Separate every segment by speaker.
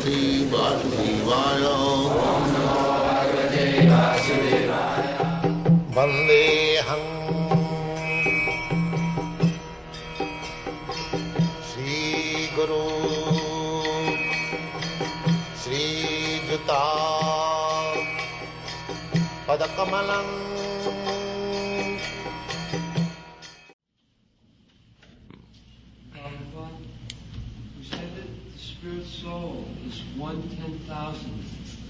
Speaker 1: Bhagavate Vasudevaya. Vandeham Sri Guru Sri Juta Padakamalam.
Speaker 2: We said that the spirit soul is 1/10,000 of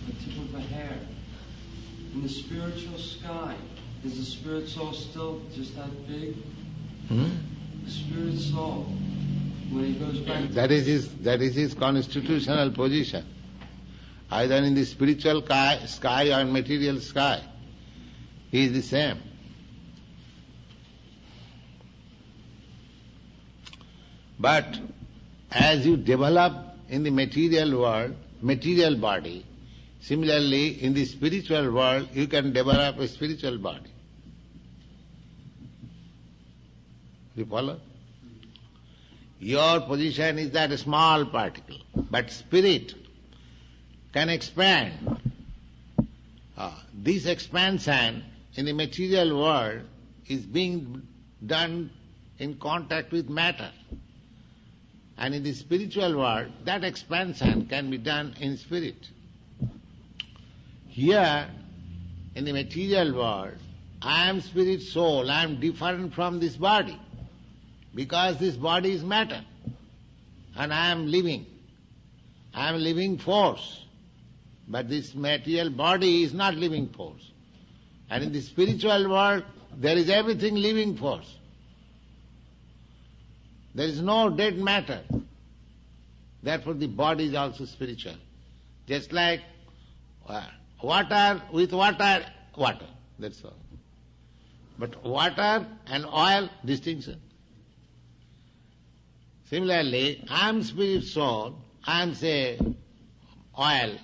Speaker 2: the tip of a hair. In the spiritual sky, is the spirit soul still just that big? The spirit soul, when he goes back...
Speaker 1: That is his constitutional position. Either in the spiritual sky or material sky, he is the same. But as you develop in the material world, material body, similarly in the spiritual world you can develop a spiritual body. You follow? Your position is that small particle, but spirit can expand. This expansion in the material world is being done in contact with matter. And in the spiritual world, that expansion can be done in spirit. Here, in the material world, I am spirit soul, I am different from this body, because this body is matter, and I am living. I am living force. But this material body is not living force. And in the spiritual world, there is everything living force. There is no dead matter. Therefore the body is also spiritual. Just like water with water, water. That's all. But water and oil, distinction. Similarly, I am spirit soul, I am, say, oil.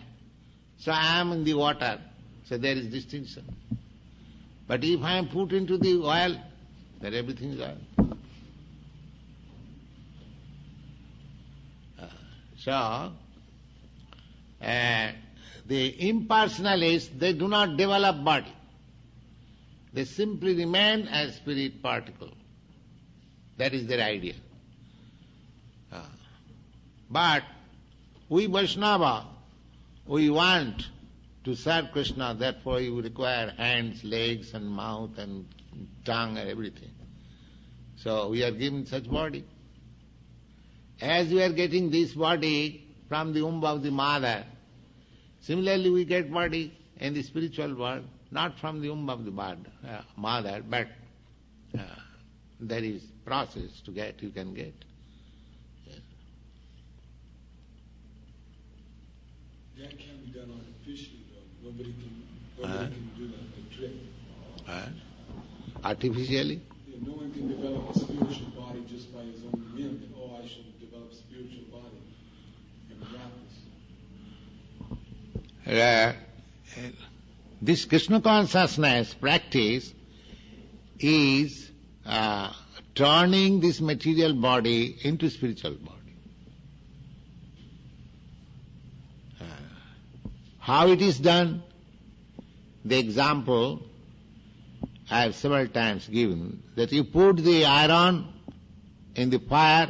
Speaker 1: So I am in the water, so there is distinction. But if I am put into the oil, then everything is oil. So, the impersonalists, they do not develop body. They simply remain as spirit particle. That is their idea. But we Vaishnava, we want to serve Krishna, therefore you require hands, legs and mouth and tongue and everything. So we are given such body. As we are getting this body from the womb of the mother, similarly we get body in the spiritual world, not from the womb of the mother, but there is process to get, you can get.
Speaker 3: That can be done artificially, though. Nobody can do that, the trick.
Speaker 1: Artificially?
Speaker 3: Yeah, no one can develop a spiritual body just by his own whim. That, I should develop a spiritual body and practice.
Speaker 1: This Krishna consciousness practice is turning this material body into spiritual body. How it is done? The example I have several times given, that you put the iron in the fire,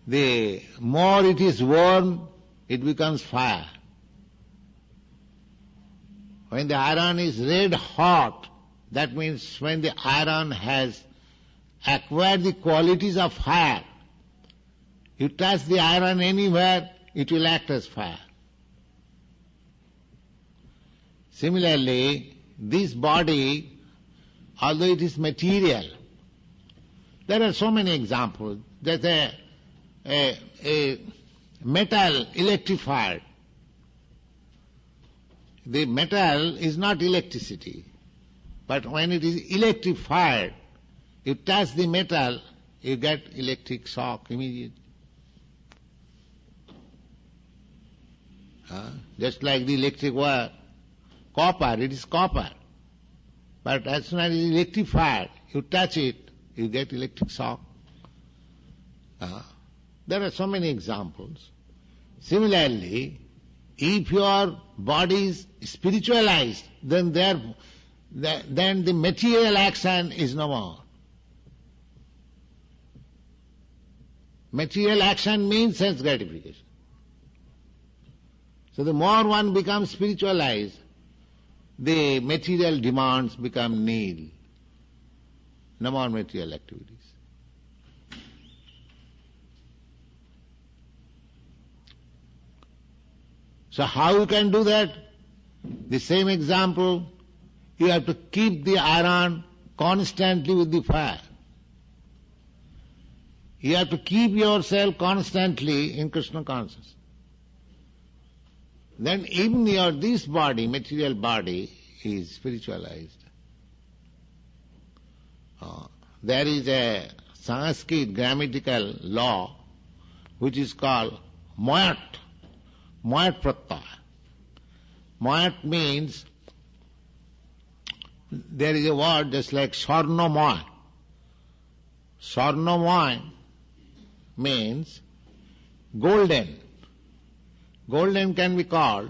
Speaker 1: the more it is warm, it becomes fire. When the iron is red hot, that means when the iron has acquired the qualities of fire, you touch the iron anywhere, it will act as fire. Similarly, this body, although it is material, there are so many examples. There's a metal electrified. The metal is not electricity, but when it is electrified, you touch the metal, you get electric shock immediately. Just like the electric wire. Copper, it is copper. But as soon as it is electrified, you touch it, you get electric shock. There are so many examples. Similarly, if your body is spiritualized, then the material action is no more. Material action means sense gratification. So the more one becomes spiritualized, the material demands become nil. No more material activities. So how you can do that? The same example, you have to keep the iron constantly with the fire. You have to keep yourself constantly in Krishna consciousness. Then even this body, material body, is spiritualized. There is a Sanskrit grammatical law which is called moyat pratyaya. Moyat means, there is a word just like sarnamoy. Sarnamoy means golden. Golden can be called,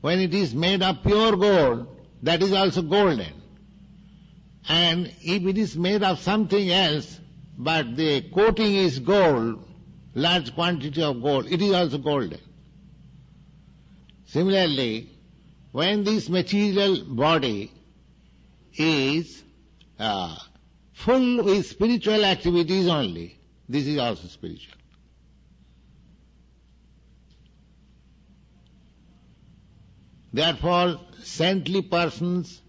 Speaker 1: when it is made of pure gold, that is also golden. And if it is made of something else, but the coating is gold, large quantity of gold, it is also golden. Similarly, when this material body is full with spiritual activities only, this is also spiritual. Therefore, saintly persons,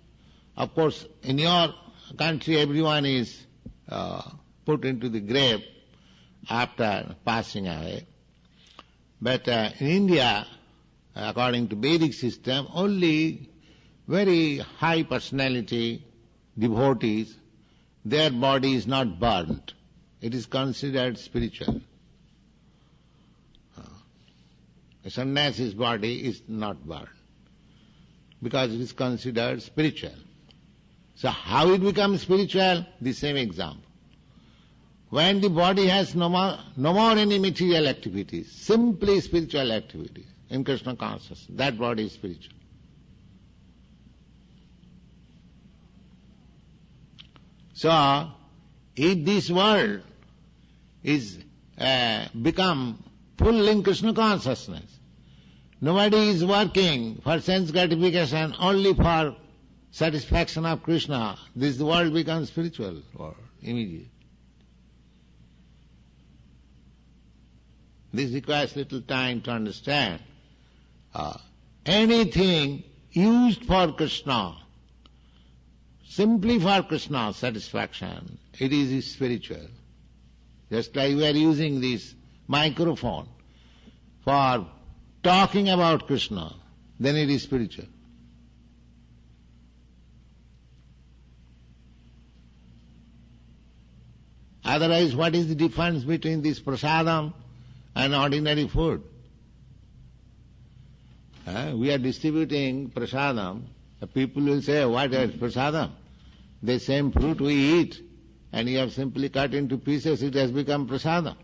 Speaker 1: of course, in your country everyone is put into the grave after passing away. But in India, according to Vedic system, only very high personality devotees, their body is not burnt. It is considered spiritual. A sannyasi's body is not burnt, because it is considered spiritual. So how it becomes spiritual? The same example. When the body has no more any material activities, simply spiritual activities in Krishna consciousness, that body is spiritual. So, if this world is become full in Krishna consciousness, nobody is working for sense gratification, only for satisfaction of Krishna, this world becomes spiritual or immediate. This requires little time to understand. Anything used for Krishna, simply for Krishna's satisfaction, it is spiritual. Just like we are using this microphone for talking about Krishna, then it is spiritual. Otherwise, what is the difference between this prasadam and ordinary food? We are distributing prasadam. The people will say, what is prasadam? The same fruit we eat, and you have simply cut into pieces, it has become prasadam.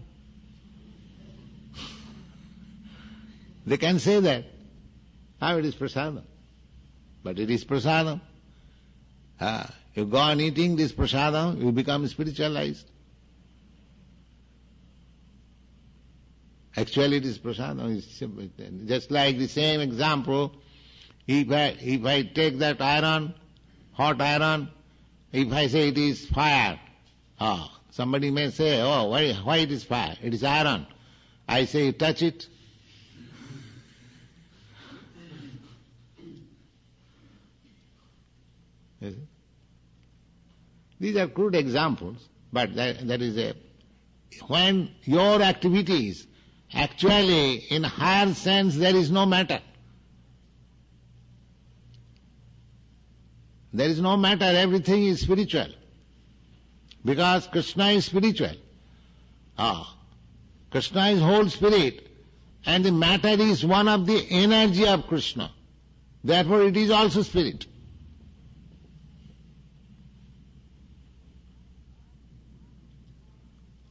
Speaker 1: They can say that. How it is prasadam? But it is prasadam. You go on eating this prasadam, you become spiritualized. Actually it is prasadam. It's simple. Just like the same example, if I take that iron, hot iron, if I say it is fire, somebody may say, why it is fire? It is iron. I say, touch it. These are crude examples, but that is when your activities, actually in higher sense there is no matter. There is no matter, everything is spiritual. Because Krishna is spiritual. Krishna is whole spirit, and the matter is one of the energy of Krishna. Therefore it is also spirit.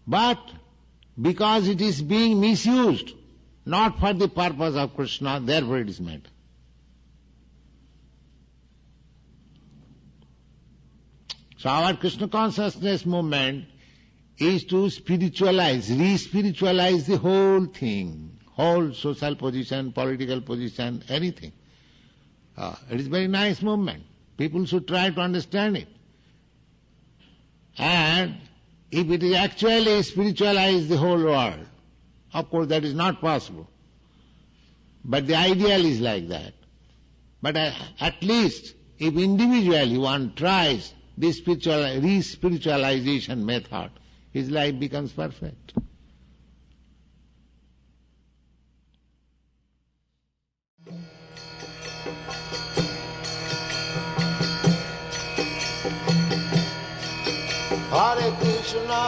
Speaker 1: But because it is being misused, not for the purpose of Krishna, therefore it is made. So our Krishna consciousness movement is to spiritualize, re-spiritualize the whole thing, whole social position, political position, anything. It is a very nice movement. People should try to understand it. And if it is actually spiritualize the whole world, of course that is not possible. But the ideal is like that. But at least if individually one tries this re-spiritualization method, his life becomes perfect. Hare Krishna,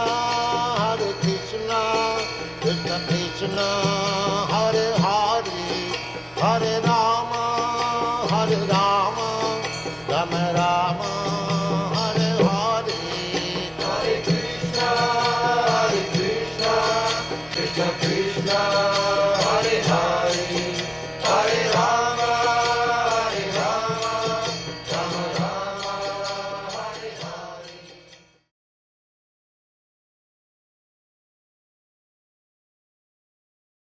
Speaker 1: Krishna Krishna, Hare Hare, Hare Rama, Rama Rama.